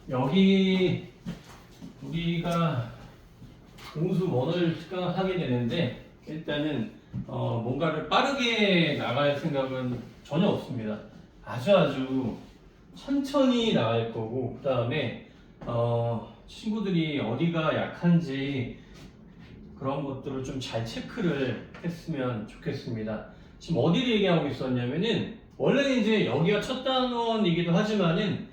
여기 우리가 공수 원을 특강하게 되는데 일단은 뭔가를 빠르게 나갈 생각은 전혀 없습니다. 아주 천천히 나갈 거고, 그 다음에 친구들이 어디가 약한지 그런 것들을 좀 잘 체크를 했으면 좋겠습니다. 지금 어디를 얘기하고 있었냐면은 원래는 이제 여기가 첫 단원이기도 하지만은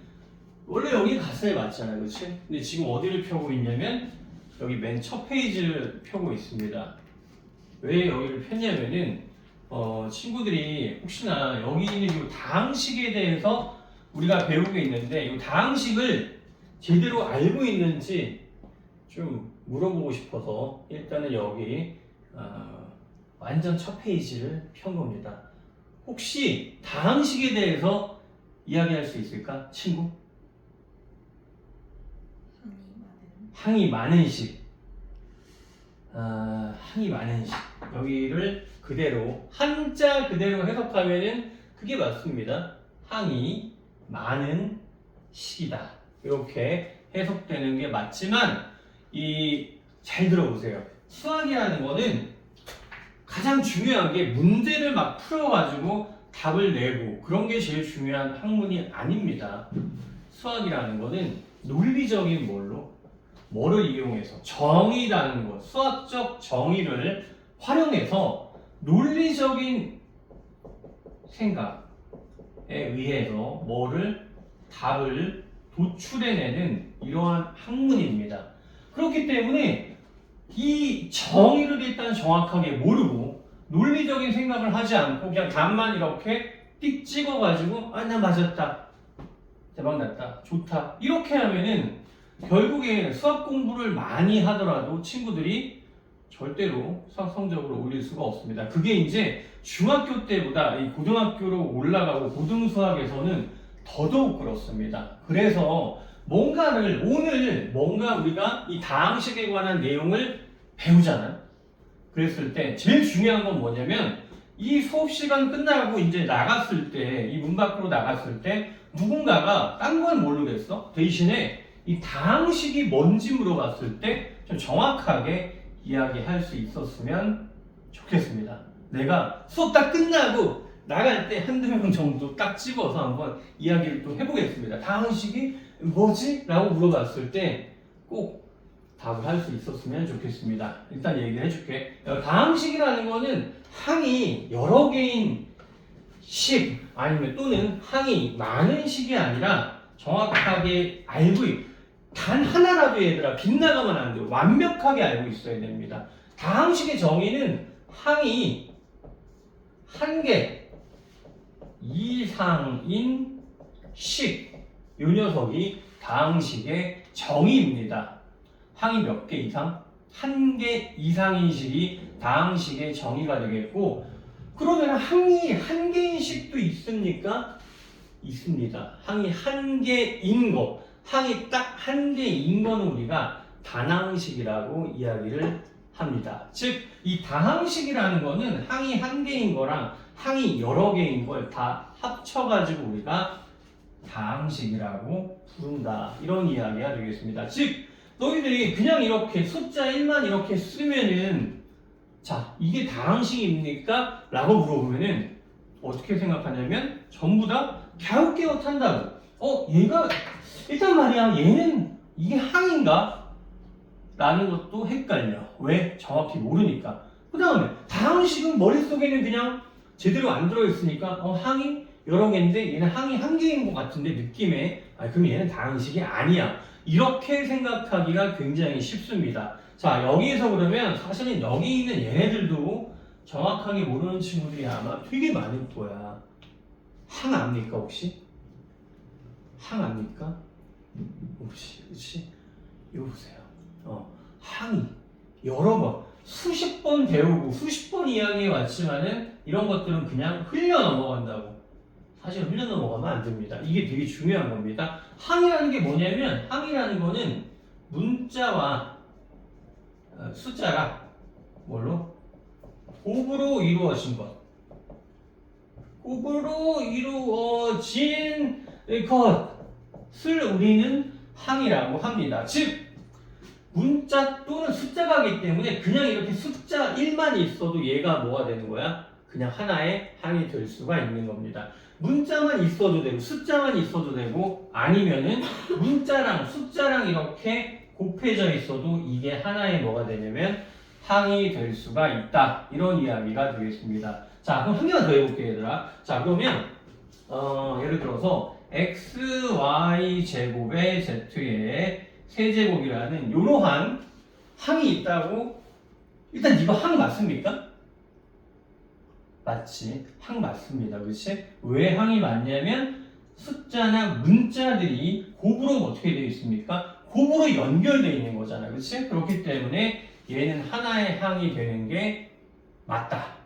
원래 여기 갔어야 맞잖아요, 그렇지? 근데 지금 어디를 펴고 있냐면 여기 맨 첫 페이지를 펴고 있습니다. 왜 여기를 폈냐면은 친구들이 혹시나 여기 있는 이 다항식에 대해서 우리가 배우고 있는데 이 다항식을 제대로 알고 있는지 좀 물어보고 싶어서 일단은 여기 완전 첫 페이지를 편 겁니다. 혹시 다항식에 대해서 이야기할 수 있을까, 친구? 항이 많은 식. 항이 많은 식. 여기를 그대로 한자 그대로 해석하면은 그게 맞습니다. 항이 많은 식이다. 이렇게 해석되는 게 맞지만 잘 들어보세요. 수학이라는 거는 가장 중요한 게 문제를 막 풀어가지고 답을 내고 그런 게 제일 중요한 학문이 아닙니다. 수학이라는 거는 논리적인 뭐를 이용해서 정의라는 것, 수학적 정의를 활용해서 논리적인 생각에 의해서 답을 도출해내는 이러한 학문입니다. 그렇기 때문에 이 정의를 일단 정확하게 모르고 논리적인 생각을 하지 않고 그냥 답만 이렇게 띡 찍어가지고 나 맞았다, 대박났다, 좋다 이렇게 하면은 결국에 수학 공부를 많이 하더라도 친구들이 절대로 수학 성적을 올릴 수가 없습니다. 그게 이제 중학교 때보다 이 고등학교로 올라가고 고등수학에서는 더더욱 그렇습니다. 그래서 오늘 뭔가 우리가 이 다항식에 관한 내용을 배우잖아요. 그랬을 때 제일 중요한 건 뭐냐면 이 수업 시간 끝나고 이제 나갔을 때, 이 문 밖으로 나갔을 때 누군가가 딴 건 모르겠어. 대신에 이 다항식이 뭔지 물어봤을 때 좀 정확하게 이야기할 수 있었으면 좋겠습니다. 내가 수업 딱 끝나고 나갈 때 한두 명 정도 딱 집어서 한번 이야기를 또 해보겠습니다. 다항식이 뭐지? 라고 물어봤을 때 꼭 답을 할 수 있었으면 좋겠습니다. 일단 얘기를 해줄게. 다항식이라는 거는 항이 여러 개인 식 아니면 또는 항이 많은 식이 아니라 정확하게 단 하나라도 얘들아 빗나가면 안 돼요. 완벽하게 알고 있어야 됩니다. 다항식의 정의는 항이 한 개 이상인 식, 이 녀석이 다항식의 정의입니다. 항이 몇 개 이상? 한 개 이상인 식이 다항식의 정의가 되겠고, 그러면 항이 한 개인 식도 있습니까? 있습니다. 항이 한 개인 거, 항이 딱 한 개인 거는 우리가 단항식이라고 이야기를 합니다. 즉, 이 다항식이라는 거는 항이 한 개인 거랑 항이 여러 개인 걸 다 합쳐가지고 우리가 다항식이라고 부른다. 이런 이야기가 되겠습니다. 즉, 너희들이 그냥 이렇게 숫자 1만 이렇게 쓰면은 자, 이게 다항식입니까? 라고 물어보면은 어떻게 생각하냐면 전부 다 갸웃갸웃한다고. 얘가 일단 말이야, 얘는 이게 항인가? 라는 것도 헷갈려. 왜? 정확히 모르니까. 그 다음에 다항식은 머릿속에는 그냥 제대로 안 들어있으니까 항이 여러 개인데 얘는 항이 한 개인 것 같은데 느낌에 그럼 얘는 다항식이 아니야. 이렇게 생각하기가 굉장히 쉽습니다. 자, 여기에서 그러면 사실은 여기 있는 얘네들도 정확하게 모르는 친구들이 아마 되게 많을 거야. 항 압니까 혹시? 항 압니까? 혹시? 그치? 이거 보세요. 항이 여러 번 수십 번 배우고 수십 번 이야기해 왔지만은 이런 것들은 그냥 흘려 넘어간다고. 사실 흘려 넘어가면 안 됩니다. 이게 되게 중요한 겁니다. 항이라는 게 뭐냐면 항이라는 거는 문자와 숫자가 곱으로 이루어진 것. 곱으로 이루어진 것. 우리는 항이라고 합니다. 즉 문자 또는 숫자가기 때문에 그냥 이렇게 숫자 1만 있어도 얘가 뭐가 되는 거야? 그냥 하나의 항이 될 수가 있는 겁니다. 문자만 있어도 되고 숫자만 있어도 되고 아니면은 문자랑 숫자랑 이렇게 곱해져 있어도 이게 하나의 뭐가 되냐면 항이 될 수가 있다. 이런 이야기가 되겠습니다. 자, 그럼 한 개만 더 해볼게요, 얘들아. 자, 그러면 예를 들어서 x, y 제곱의 z의 세제곱이라는 이러한 항이 있다고. 일단 이거 항 맞습니까? 맞지. 항 맞습니다. 그렇지? 왜 항이 맞냐면 숫자나 문자들이 곱으로 어떻게 되어 있습니까? 곱으로 연결되어 있는 거잖아요. 그렇지? 그렇기 때문에 얘는 하나의 항이 되는 게 맞다.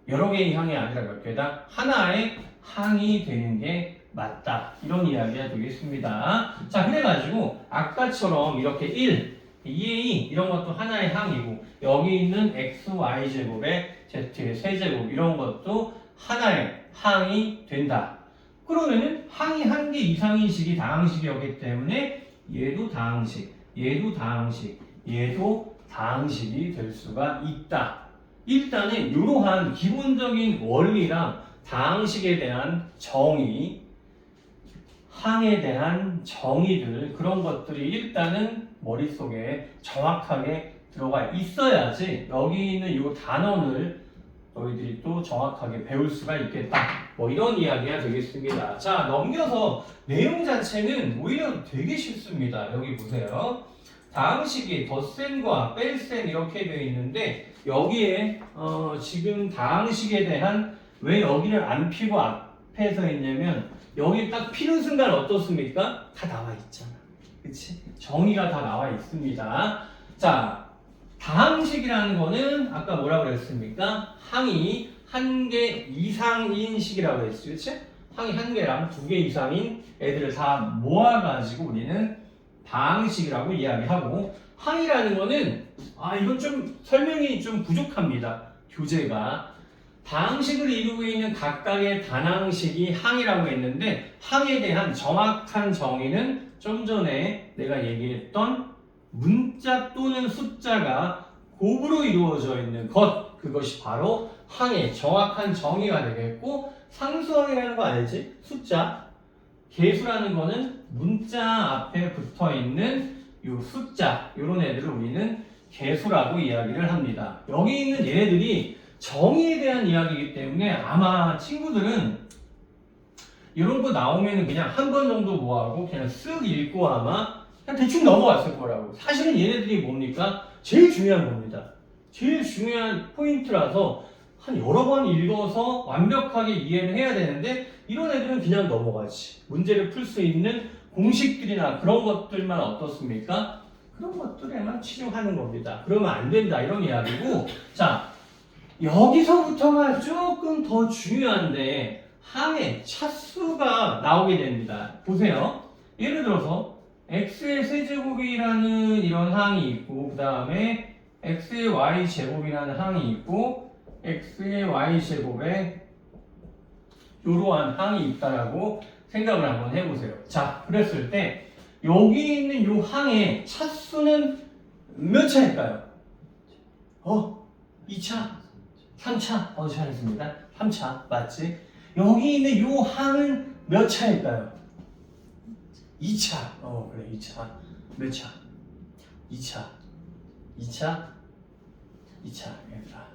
여러 개의 항이 아니라 몇 개다? 하나의 항이 되는 게 맞다. 이런 이야기가 되겠습니다. 자, 그래가지고 아까처럼 이렇게 1, 2a 이런 것도 하나의 항이고 여기 있는 x, y 제곱에 z의 세제곱 이런 것도 하나의 항이 된다. 그러면은 항이 한 개 이상인 식이 다항식이었기 때문에 얘도 다항식, 얘도 다항식, 얘도 다항식이 될 수가 있다. 일단은 이러한 기본적인 원리랑 다항식에 대한 정의, 항에 대한 정의들 그런 것들이 일단은 머릿속에 정확하게 들어가 있어야지 여기 있는 이 단원을 너희들이 또 정확하게 배울 수가 있겠다. 뭐 이런 이야기가 되겠습니다. 자, 넘겨서 내용 자체는 오히려 되게 쉽습니다. 여기 보세요. 다항식이 덧셈과 뺄셈 이렇게 되어 있는데 여기에 지금 다항식에 대한 왜 여기를 안 피고 앞에서 있냐면 여기 딱 피는 순간 어떻습니까? 다 나와 있잖아. 그치? 정의가 다 나와 있습니다. 자, 다항식이라는 거는 아까 뭐라고 그랬습니까? 항이 한 개 이상인 식이라고 했지, 그치? 항이 한 개랑 두 개 이상인 애들을 다 모아가지고 우리는 다항식이라고 이야기하고, 항이라는 거는 이건 좀 설명이 좀 부족합니다. 교재가 다항식을 이루고 있는 각각의 단항식이 항이라고 했는데 항에 대한 정확한 정의는 좀 전에 내가 얘기했던 문자 또는 숫자가 곱으로 이루어져 있는 것, 그것이 바로 항의 정확한 정의가 되겠고, 상수항이라는 거 알지? 숫자, 개수라는 거는 문자 앞에 붙어 있는 요 숫자, 요런 애들을 우리는 개수라고 이야기를 합니다. 여기 있는 얘네들이 정의에 대한 이야기이기 때문에 아마 친구들은 이런 거 나오면 그냥 한 번 정도 뭐하고 그냥 쓱 읽고 아마 그냥 대충 넘어갔을 거라고. 사실은 얘네들이 뭡니까? 제일 중요한 겁니다. 제일 중요한 포인트라서 한 여러 번 읽어서 완벽하게 이해를 해야 되는데 이런 애들은 그냥 넘어가지. 문제를 풀 수 있는 공식들이나 그런 것들만 어떻습니까? 그런 것들에만 치중하는 겁니다. 그러면 안 된다 이런 이야기고, 자, 여기서부터가 조금 더 중요한데 항의 차수가 나오게 됩니다. 보세요. 예를 들어서 x의 세제곱이라는 이런 항이 있고, 그 다음에 x의 y제곱이라는 항이 있고, x의 y제곱에 이러한 항이 있다라고 생각을 한번 해보세요. 자, 그랬을 때 여기 있는 이 항의 차수는 몇 차일까요? 2차? 3차? 잘했습니다. 3차 맞지? 여기 있는 이 항은 몇 차일까요? 2차. 그래 2차. 몇 차? 2차. 2차? 2차. 얘들아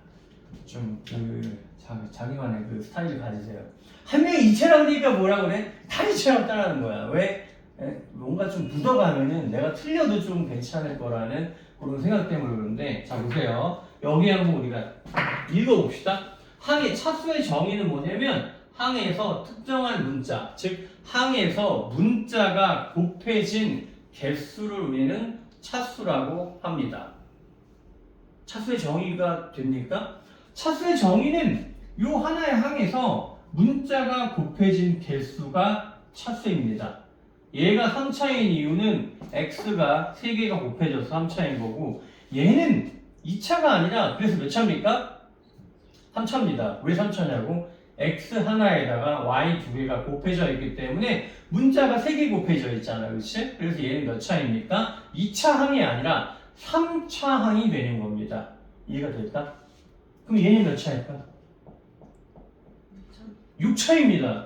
좀 자기만의 그 스타일을 가지세요. 한 명이 2차라고 그러니까 뭐라 그래? 다 2차라고 따라하는 거야. 왜? 뭔가 좀 묻어가면은 내가 틀려도 좀 괜찮을 거라는 그런 생각 때문에 그러는데, 자 보세요. 여기 한번 우리가 읽어봅시다. 항의 차수의 정의는 뭐냐면 항에서 특정한 문자, 즉 항에서 문자가 곱해진 개수를 우리는 차수라고 합니다. 차수의 정의가 됩니까? 차수의 정의는 이 하나의 항에서 문자가 곱해진 개수가 차수입니다. 얘가 3차인 이유는 x가 3개가 곱해져서 3차인 거고, 얘는 2차가 아니라 그래서 몇 차입니까? 3차입니다. 왜 3차냐고? x 하나에다가 y 두 개가 곱해져 있기 때문에 문자가 세 개 곱해져 있잖아, 그렇지? 그래서 얘는 몇 차입니까? 2차 항이 아니라 3차 항이 되는 겁니다. 이해가 될까? 그럼 얘는 몇 차일까? 6차입니다.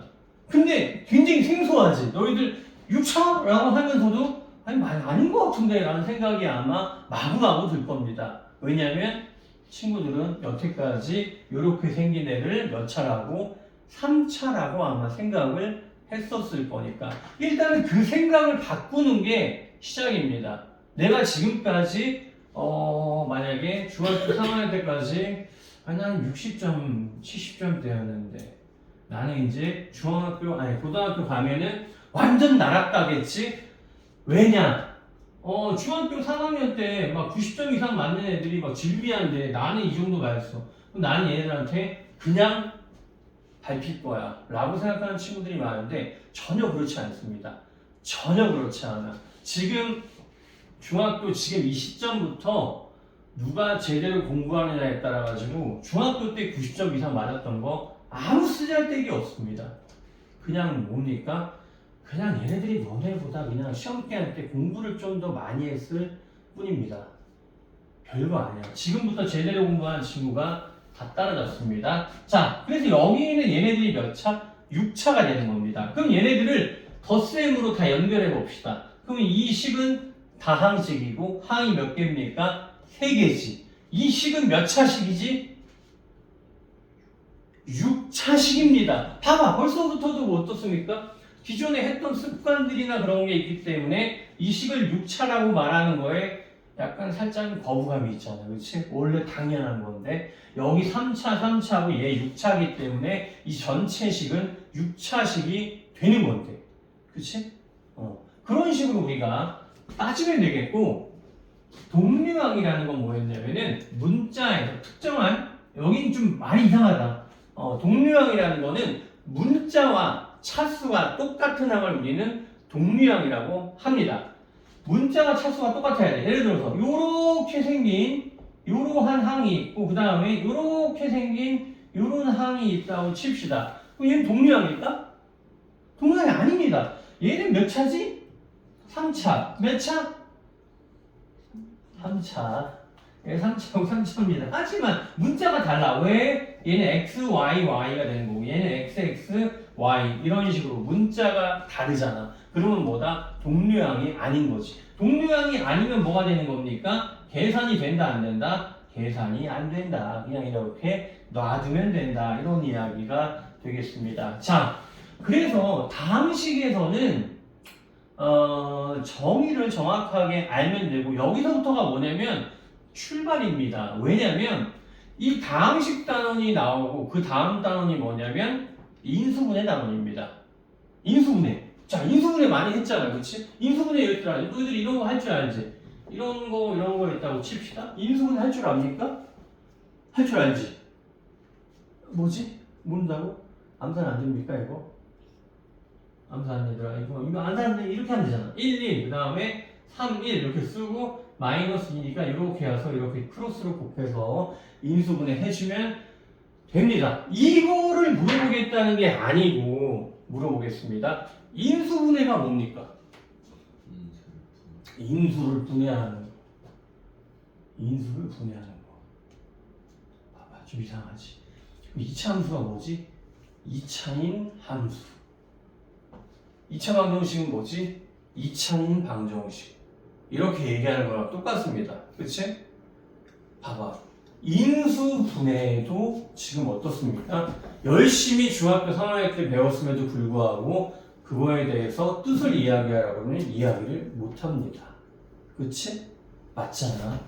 근데 굉장히 생소하지? 너희들 6차라고 하면서도 아니 아닌 것 같은데 라는 생각이 아마 마구마구 들 겁니다. 왜냐하면 친구들은 여태까지 이렇게 생긴 애를 몇 차라고 3차라고 아마 생각을 했었을 거니까 일단은 그 생각을 바꾸는 게 시작입니다. 내가 지금까지 만약에 중학교 3학년 때까지 난 60점, 70점대였는데 나는 이제 고등학교 가면은 완전 나락가겠지? 왜냐? 중학교 3학년 때 막 90점 이상 맞는 애들이 막 질비한데 나는 이 정도 맞았어. 그럼 나는 얘네들한테 그냥 밟힐 거야. 라고 생각하는 친구들이 많은데 전혀 그렇지 않습니다. 전혀 그렇지 않아. 지금 중학교 지금 이 시점부터 누가 제대로 공부하느냐에 따라 가지고 중학교 때 90점 이상 맞았던 거 아무 쓰잘데기 없습니다. 그냥 뭡니까? 그냥 얘네들이 너네보다 그냥 시험 기간 때 공부를 좀 더 많이 했을 뿐입니다. 별거 아니야. 지금부터 제대로 공부한 친구가 다 따라잡습니다. 자, 그래서 여기는 얘네들이 몇 차? 6차가 되는 겁니다. 그럼 얘네들을 덧셈으로 다 연결해 봅시다. 그럼 이 식은 다항식이고 항이 몇 개입니까? 3개지. 이 식은 몇 차식이지? 6차식입니다. 봐봐. 벌써부터도 뭐 어떻습니까? 기존에 했던 습관들이나 그런 게 있기 때문에 이 식을 6차라고 말하는 거에 약간 살짝 거부감이 있잖아. 그렇지? 원래 당연한 건데 여기 3차, 3차하고 얘 6차이기 때문에 이 전체 식은 6차식이 되는 건데. 그렇지? 그런 식으로 우리가 따지면 되겠고 동류항이라는 건 뭐였냐면은 문자에서 특정한 여긴 좀 많이 이상하다. 동류항이라는 거는 문자와 차수가 똑같은 항을 우리는 동류항이라고 합니다. 문자와 차수가 똑같아야 돼. 예를 들어서 요렇게 생긴 요러한 항이 있고 그 다음에 요렇게 생긴 요런 항이 있다고 칩시다. 그럼 얘는 동류항일까? 동류항이 아닙니다. 얘는 몇 차지? 3차. 몇 차? 3차. 얘 3차하고 3차입니다. 하지만 문자가 달라. 왜? 얘는 x, y, y가 되는 거고 얘는 x, x, y 이런 식으로 문자가 다르잖아. 그러면 뭐다? 동류항이 아닌 거지. 동류항이 아니면 뭐가 되는 겁니까? 계산이 된다 안 된다? 계산이 안 된다. 그냥 이렇게 놔두면 된다. 이런 이야기가 되겠습니다. 자, 그래서 다항식에서는 정의를 정확하게 알면 되고 여기서부터가 뭐냐면 출발입니다. 왜냐면 이 다항식 단원이 나오고 그 다음 단원이 뭐냐면 인수분해 단원입니다. 인수분해. 자, 인수분해 많이 했잖아. 그치? 인수분해 이럴 알지? 너희들 이런 거 할 줄 알지? 이런 거 있다고 칩시다. 인수분해 할 줄 압니까? 할 줄 알지? 뭐지? 모른다고? 암산 안 됩니까, 이거? 암산 안 되더라. 이거 안 사는데 이렇게 하면 되잖아. 1, 1, 그 다음에 3, 1 이렇게 쓰고 마이너스 2니까 이렇게 해서 이렇게 크로스로 곱해서 인수분해 해주면 됩니다. 이거를 물어보겠다는 게 아니고 물어보겠습니다. 인수분해가 뭡니까? 인수를 분해하는 거. 인수를 분해하는 거. 봐봐, 좀 이상하지? 2차 함수가 뭐지? 2차인 함수. 2차 방정식은 뭐지? 2차인 방정식. 이렇게 얘기하는 거랑 똑같습니다. 그치? 봐봐. 인수분해도 지금 어떻습니까? 열심히 중학교 3학년 때 배웠음에도 불구하고 그거에 대해서 뜻을 이야기하라고는 이야기를 못합니다. 그치? 맞잖아.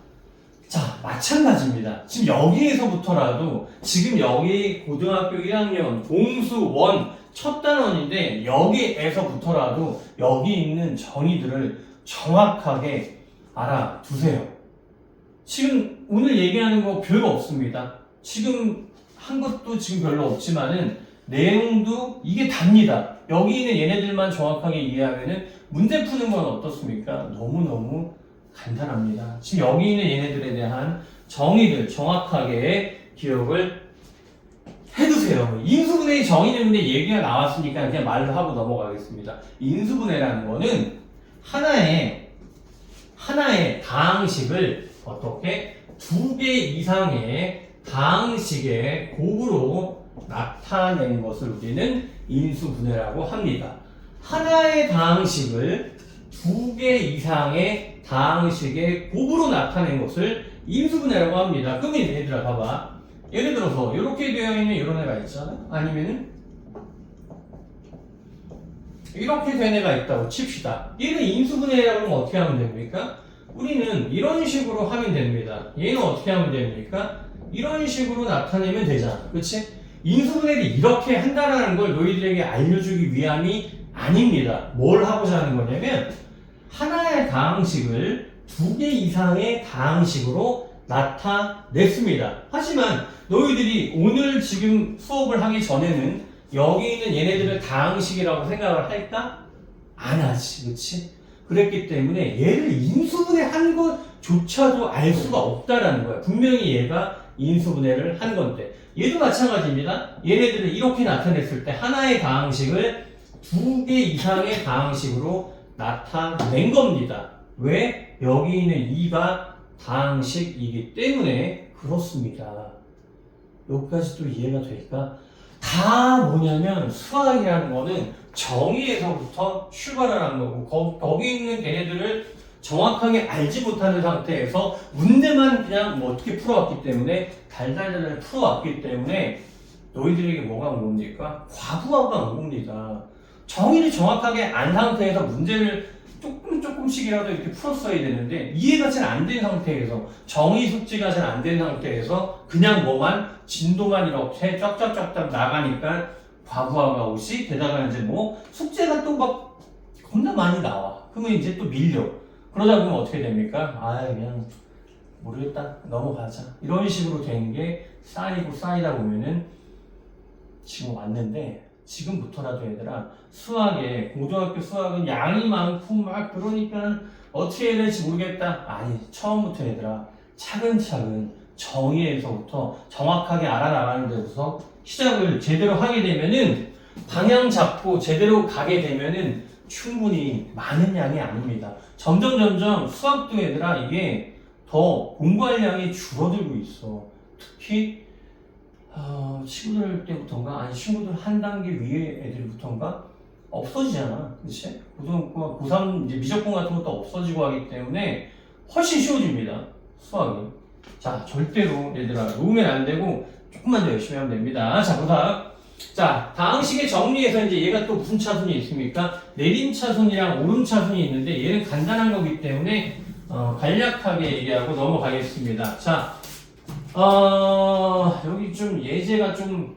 자, 마찬가지입니다. 지금 여기에서부터라도 지금 여기 고등학교 1학년 공수 원 첫 단원인데 여기에서부터라도 여기 있는 정의들을 정확하게 알아두세요. 지금 오늘 얘기하는 거 별거 없습니다. 지금 한 것도 지금 별로 없지만은 내용도 이게 답니다. 여기 있는 얘네들만 정확하게 이해하면은 문제 푸는 건 어떻습니까? 너무너무 간단합니다. 지금 여기 있는 얘네들에 대한 정의들 정확하게 기억을 해두세요. 인수분해 정의는근데 얘기가 나왔으니까 그냥 말로 하고 넘어가겠습니다. 인수분해라는 거는 하나의 다항식을 어떻게 두 개 이상의 다항식의 곱으로 나타낸 것을 우리는 인수분해라고 합니다. 하나의 다항식을 두 개 이상의 다항식의 곱으로 나타낸 것을 인수분해라고 합니다. 그러면 얘들아 봐봐. 예를 들어서 이렇게 되어 있는 이런 애가 있잖아. 아니면은 이렇게 된 애가 있다고 칩시다. 얘는 인수분해라고 하면 어떻게 하면 됩니까? 우리는 이런 식으로 하면 됩니다. 얘는 어떻게 하면 됩니까? 이런 식으로 나타내면 되잖아. 그치? 인수분해를 이렇게 한다는 걸 너희들에게 알려주기 위함이 아닙니다. 뭘 하고자 하는 거냐면 하나의 다항식을 두 개 이상의 다항식으로 나타냈습니다. 하지만 너희들이 오늘 지금 수업을 하기 전에는 여기 있는 얘네들을 다항식이라고 생각을 할까? 안 하지. 그치? 그랬기 때문에 얘를 인수분해한 것조차도 알 수가 없다라는 거야. 분명히 얘가 인수분해를 한 건데 얘도 마찬가지입니다. 얘네들을 이렇게 나타냈을 때 하나의 다항식을 두 개 이상의 다항식으로 나타낸 겁니다. 왜? 여기 있는 2가 다항식이기 때문에 그렇습니다. 여기까지 또 이해가 될까? 다 뭐냐면 수학이라는 거는 정의에서부터 출발을 한 거고 거기 있는 걔네들을 정확하게 알지 못하는 상태에서 문제만 그냥 뭐 어떻게 풀어왔기 때문에 달달달 풀어왔기 때문에 너희들에게 뭐가 온 겁니까? 과부하가 온 겁니다. 정의를 정확하게 안 상태에서 문제를 조금씩이라도 이렇게 풀었어야 되는데 이해가 잘 안 된 상태에서 정의 숙지가 잘 안 된 상태에서 그냥 뭐만 진도만 이렇게 쫙쫙쫙쫙 나가니까 과부하가 오시 게다가 이제 뭐 숙제가 또 막 겁나 많이 나와. 그러면 이제 또 밀려. 그러다 보면 어떻게 됩니까? 그냥 모르겠다 넘어가자 이런 식으로 되는 게 쌓이다 보면은 지금 왔는데 지금부터라도 얘들아 수학에 고등학교 수학은 양이 많고 막 그러니까 어떻게 해야 될지 모르겠다. 아니 처음부터 얘들아 차근차근 정의에서부터 정확하게 알아나가는 데부터 시작을 제대로 하게 되면은 방향 잡고 제대로 가게 되면은 충분히 많은 양이 아닙니다. 점점 수학도 얘들아 이게 더 공부할 양이 줄어들고 있어. 특히 친구들 때부터인가 아니 친구들 한 단계 위에 애들부터인가 없어지잖아. 그치? 고등학교 고3 이제 미적분 같은 것도 없어지고 하기 때문에 훨씬 쉬워집니다. 수학이. 자 절대로 얘들아 놓으면 안 되고 조금만 더 열심히 하면 됩니다. 자 보다 자 다항식의 정리에서 이제 얘가 또 무슨 차순이 있습니까? 내림차순이랑 오름차순이 있는데 얘는 간단한 거기 때문에 간략하게 얘기하고 넘어가겠습니다. 자 여기 좀 예제가 좀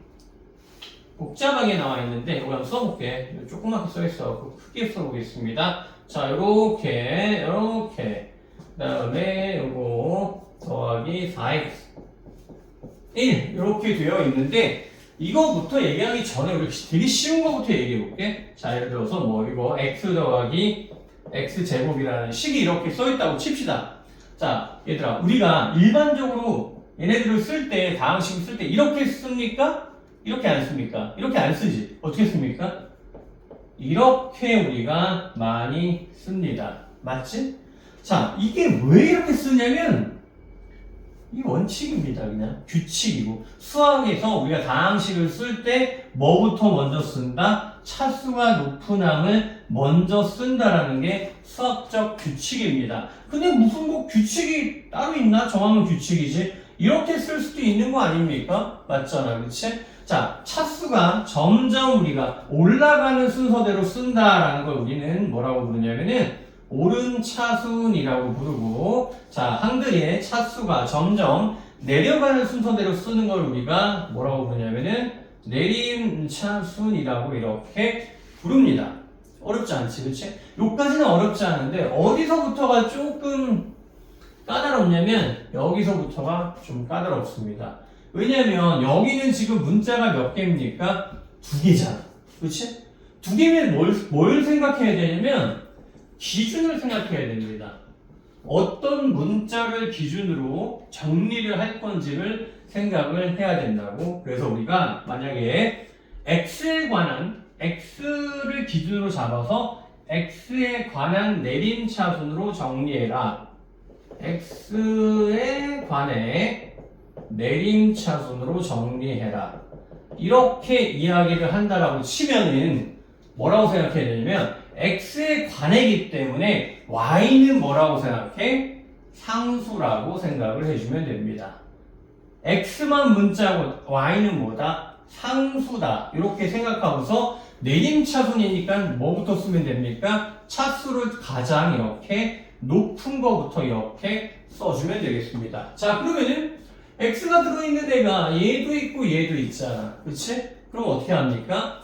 복잡하게 나와 있는데 이거 한번 써볼게. 조그맣게 써있어. 크게 써보겠습니다. 자 요렇게 그 다음에 요거 더하기 4x 1 이렇게 되어 있는데 이거부터 얘기하기 전에 우리 되게 쉬운 거부터 얘기해 볼게. 자 예를 들어서 뭐 이거 x 더하기 x 제곱이라는 식이 이렇게 써있다고 칩시다. 자 얘들아 우리가 일반적으로 얘네들을 쓸 때 다항식을 쓸 때 이렇게 씁니까? 이렇게 안 씁니까? 이렇게 안 쓰지. 어떻게 씁니까? 이렇게 우리가 많이 씁니다. 맞지? 자 이게 왜 이렇게 쓰냐면 이 원칙입니다. 그냥 규칙이고 수학에서 우리가 다항식을 쓸 때 뭐부터 먼저 쓴다? 차수가 높은 항을 먼저 쓴다라는 게 수학적 규칙입니다. 근데 무슨 뭐 규칙이 따로 있나? 정하는 규칙이지. 이렇게 쓸 수도 있는 거 아닙니까? 맞잖아. 그치? 자, 차수가 점점 우리가 올라가는 순서대로 쓴다라는 걸 우리는 뭐라고 부르냐면은 오름차순이라고 부르고 자, 항들의 차수가 점점 내려가는 순서대로 쓰는 걸 우리가 뭐라고 부르냐면은 내림차순이라고 이렇게 부릅니다. 어렵지 않지, 그치? 요까지는 어렵지 않은데 어디서부터가 조금 까다롭냐면 여기서부터가 좀 까다롭습니다. 왜냐면 여기는 지금 문자가 몇 개입니까? 2개잖아. 그치? 2개면 뭘 생각해야 되냐면 기준을 생각해야 됩니다. 어떤 문자를 기준으로 정리를 할 건지를 생각을 해야 된다고. 그래서 우리가 만약에 x에 관한 x를 기준으로 잡아서 x에 관한 내림차순으로 정리해라. x에 관해 내림차순으로 정리해라. 이렇게 이야기를 한다라고 치면은 뭐라고 생각해야 되냐면 x에 관해기 때문에 y는 뭐라고 생각해? 상수라고 생각을 해주면 됩니다. x만 문자고 y는 뭐다? 상수다. 이렇게 생각하고서 내림차순이니까 뭐부터 쓰면 됩니까? 차수를 가장 이렇게 높은 거부터 이렇게 써주면 되겠습니다. 자, 그러면은 x가 들어있는 애가 얘도 있고 얘도 있잖아. 그치? 그럼 어떻게 합니까?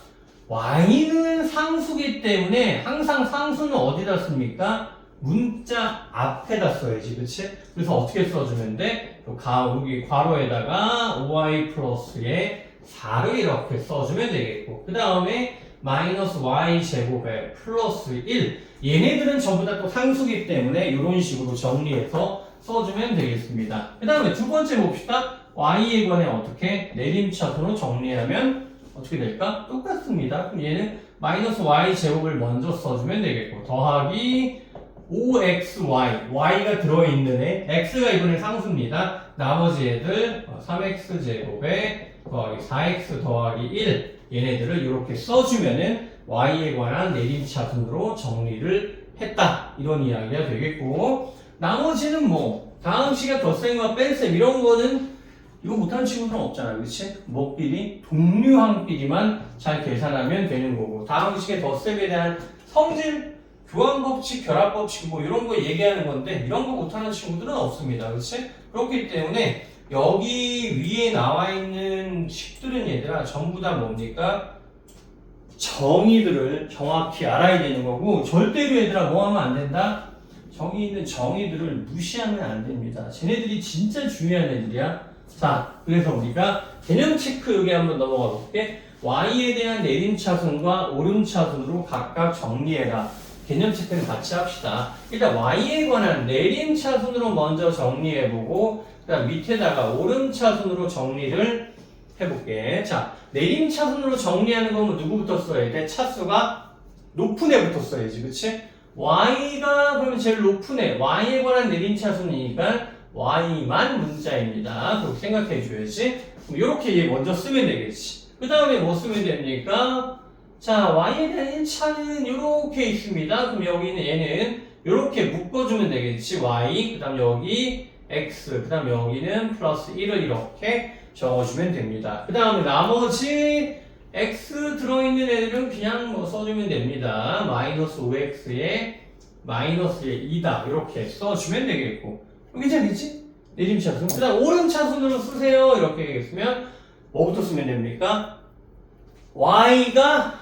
y는 상수기 때문에 항상 상수는 어디다 씁니까? 문자 앞에다 써야지. 그치? 그래서 어떻게 써주면 돼? 여기 괄호에다가 5y 플러스에 4를 이렇게 써주면 되겠고, 그 다음에 마이너스 y 제곱에 플러스 1. 얘네들은 전부 다 또 상수기 때문에 이런 식으로 정리해서 써주면 되겠습니다. 그 다음에 두 번째 봅시다. y에 관해 어떻게 내림차순으로 정리하면 어떻게 될까? 똑같습니다. 그럼 얘는 마이너스 y 제곱을 먼저 써주면 되겠고, 더하기 5xy, y가 들어있는 애, x가 이번에 상수입니다. 나머지 애들 3x 제곱에 더하기 4x 더하기 1, 얘네들을 이렇게 써주면은 y에 관한 내림차순으로 정리를 했다, 이런 이야기가 되겠고, 나머지는 뭐 다항식의 덧셈과 뺀셈 이런 거는 이거 못하는 친구들은 없잖아요. 그치? 뭐 비리? 동류항 비리만 잘 계산하면 되는 거고, 다항식의 덧셈에 대한 성질, 교환법칙, 결합법칙 뭐 이런 거 얘기하는 건데 이런 거 못하는 친구들은 없습니다. 그치? 그렇기 때문에 여기 위에 나와 있는 식들은 얘들아 전부 다 뭡니까? 정의들을 정확히 알아야 되는 거고, 절대로 얘들아 뭐 하면 안 된다? 정의 있는 정의들을 무시하면 안 됩니다. 쟤네들이 진짜 중요한 애들이야. 자, 그래서 우리가 개념 체크 여기 한번 넘어가 볼게. y에 대한 내림차순과 오름차순으로 각각 정리해라. 개념 체크는 같이 합시다. 일단 y에 관한 내림차순으로 먼저 정리해보고, 그 다음 밑에다가 오름차순으로 정리를 해볼게. 자, 내림차순으로 정리하는 거면 누구부터 써야 돼? 차수가 높은 애부터 써야지. 그치? y가 그러면 제일 높은 애, y에 관한 내림차순이니까 y만 문자입니다. 그렇게 생각해 줘야지. 그럼 이렇게 얘 먼저 쓰면 되겠지. 그 다음에 뭐 쓰면 됩니까? 자, y에 대한 1차는 이렇게 있습니다. 그럼 여기는 얘는 이렇게 묶어주면 되겠지. y, 그 다음 여기 x, 그 다음 여기는 플러스 1을 이렇게 적어주면 됩니다. 그 다음에 나머지 x 들어있는 애들은 그냥 뭐 써주면 됩니다. 마이너스 5x에 마이너스에 2다 이렇게 써주면 되겠고, 괜찮겠지? 내림차순. 그 다음 오름차순으로 쓰세요 이렇게 얘기했으면 뭐부터 쓰면 됩니까? y가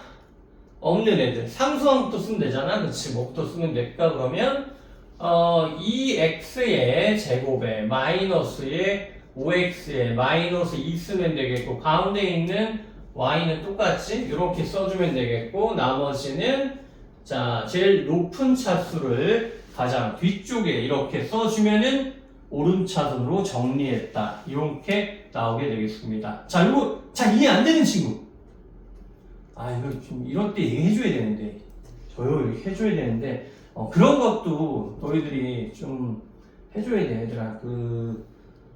없는 애들 상수항부터 쓰면 되잖아. 그치? 뭐부터 쓰면 될까? 그러면 2x의 제곱에 마이너스에 5x에 마이너스 2 쓰면 되겠고, 가운데 있는 y는 똑같이 이렇게 써주면 되겠고, 나머지는 자 제일 높은 차수를 가장 뒤쪽에 이렇게 써주면은 오름차순으로 정리했다, 이렇게 나오게 되겠습니다. 자, 이거 잘 이해 안 되는 친구, 이거 좀 이럴 때 얘기해줘야 되는데, 저요 이렇게 해줘야 되는데 그런 것도 너희들이 좀 해줘야 돼. 얘들아,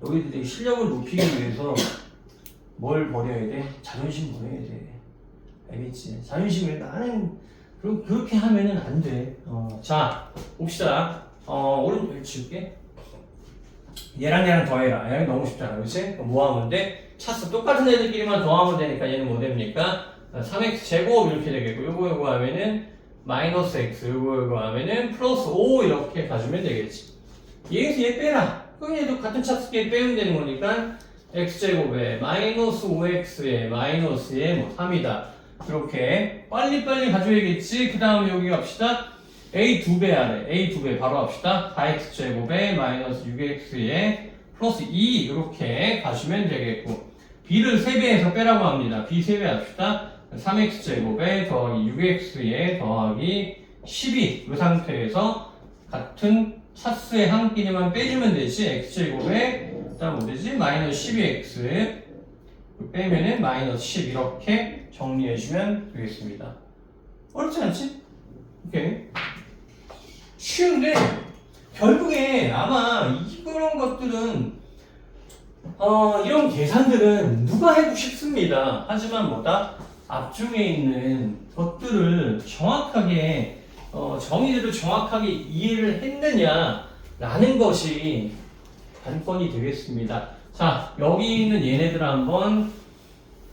너희들이 실력을 높이기 위해서 뭘 버려야 돼? 자존심 버려야 돼. 알겠지? 자존심을 나는 그렇게 하면은 안 돼. 자, 봅시다. 오른쪽 여기 지울게. 얘랑 얘랑 더해라. 얘랑 너무 쉽잖아. 그렇지? 뭐 하면 돼? 차수 똑같은 애들끼리만 더하면 되니까 얘는 뭐 됩니까? 3x 제곱 이렇게 되겠고, 요거 하면은 마이너스 x, 요거 하면은 플러스 5 이렇게 가주면 되겠지. 얘에서 얘 빼라. 그럼 얘도 같은 차수끼리 빼면 되는 거니까 x제곱에 마이너스 5x에 마이너스에 뭐 3이다. 이렇게 빨리빨리 가져야겠지. 그 다음에 여기 갑시다. a 2배 아래, a 2배 바로 합시다. 4x제곱에 마이너스 6x에 플러스 2 이렇게 가시면 되겠고, b를 3배에서 빼라고 합니다. b 3배 합시다. 3x제곱에 더하기 6x에 더하기 12, 이 상태에서 같은 차수의 한 끼리만 빼주면 되지. x제곱에 그다음 뭐 되지? 마이너스 12x 빼면은 마이너스 10 이렇게 정리해주면 되겠습니다. 어렵지 않지? 오케이. 쉬운데 결국에 아마 이런 것들은 이런 계산들은 누가 해도 쉽습니다. 하지만 뭐다? 앞중에 있는 것들을 정확하게 정의들을 정확하게 이해를 했느냐라는 것이 관건이 되겠습니다. 자, 여기 있는 얘네들 한번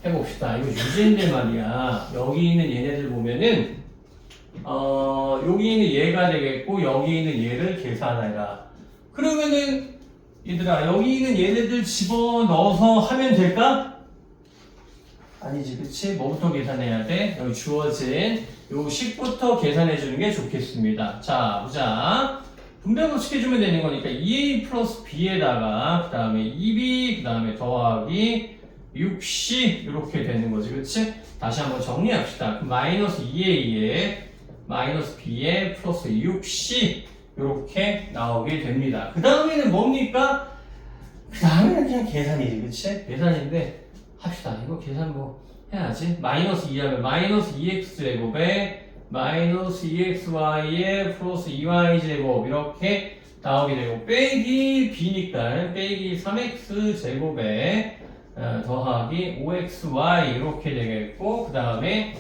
해봅시다. 이거 유제인데 말이야. 여기 있는 얘네들 보면은 여기 있는 얘가 되겠고 여기 있는 얘를 계산해라. 그러면은 얘들아 여기 있는 얘네들 집어넣어서 하면 될까? 아니지, 그치? 뭐부터 계산해야 돼? 여기 주어진 요 식부터 계산해 주는 게 좋겠습니다. 자, 보자. 분배법칙 해주면 되는 거니까 2a 플러스 b에다가 그 다음에 2b 그 다음에 더하기 6c 이렇게 되는 거지, 그치? 다시 한번 정리합시다. 마이너스 2a에 마이너스 b에 플러스 6c 이렇게 나오게 됩니다. 그 다음에는 뭡니까? 그 다음에는 그냥 계산이지, 그치? 계산인데 합시다. 이거 계산 뭐 해야지. 마이너스 2하면 마이너스 2x 제곱에 마이너스 2xy에 플러스 2y 제곱 이렇게 나오게 되고 빼기 b니까 빼기 3x 제곱에 더하기 5xy 이렇게 되겠고 그 다음에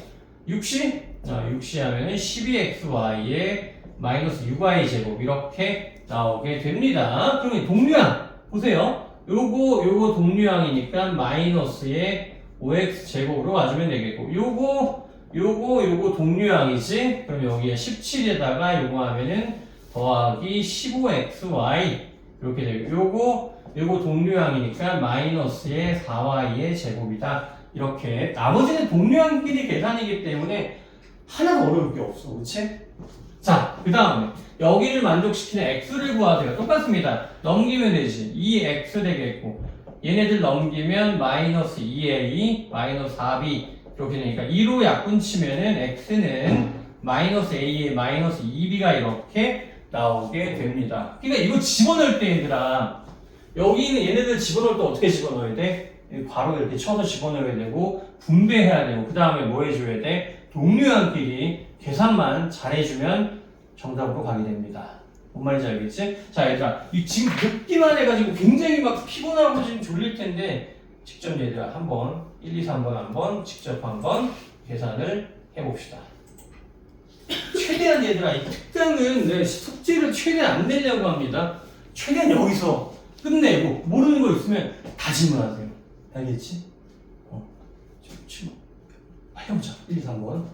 6c 6c 하면은 12xy에 마이너스 6y 제곱 이렇게 나오게 됩니다. 그러면 동류항 보세요. 요거 동류항이니까 마이너스에 5x 제곱으로 와주면 되겠고 요거 동류항이지. 그럼 여기에 17에다가 요거 하면은 더하기 15xy 이렇게 되고 요거 동류항이니까 마이너스에 4y의 제곱이다. 이렇게 나머지는 동류항끼리 계산이기 때문에 하나도 어려울 게 없어. 그치? 자, 그 다음에 여기를 만족시키는 x를 구하세요. 똑같습니다. 넘기면 되지. 2x 되겠고 얘네들 넘기면 마이너스 2a 마이너스 4b 이렇게 되니까 2로 약분 치면은 x는 마이너스 a에 마이너스 2b가 이렇게 나오게 됩니다. 그러니까 이거 집어넣을 때 얘들아 여기 있는 얘네들 집어넣을 때 어떻게 집어넣어야 돼? 괄호 이렇게 쳐서 집어넣어야 되고 분배해야 되고 그 다음에 뭐 해줘야 돼? 동류항끼리 계산만 잘해주면 정답으로 가게 됩니다. 뭔 말인지 알겠지? 자, 얘들아, 지금 듣기만 해가지고 굉장히 막 피곤하고 지금 졸릴 텐데 직접 얘들아 한번 1, 2, 3번 한번 직접 한번 계산을 해봅시다. 최대한 얘들아 이 특강은 숙제를 최대한 안 내려고 합니다. 최대한 여기서 끝내고 모르는 거 있으면 다 질문하세요. 알겠지? 빨리 해보자. 1, 2, 3번.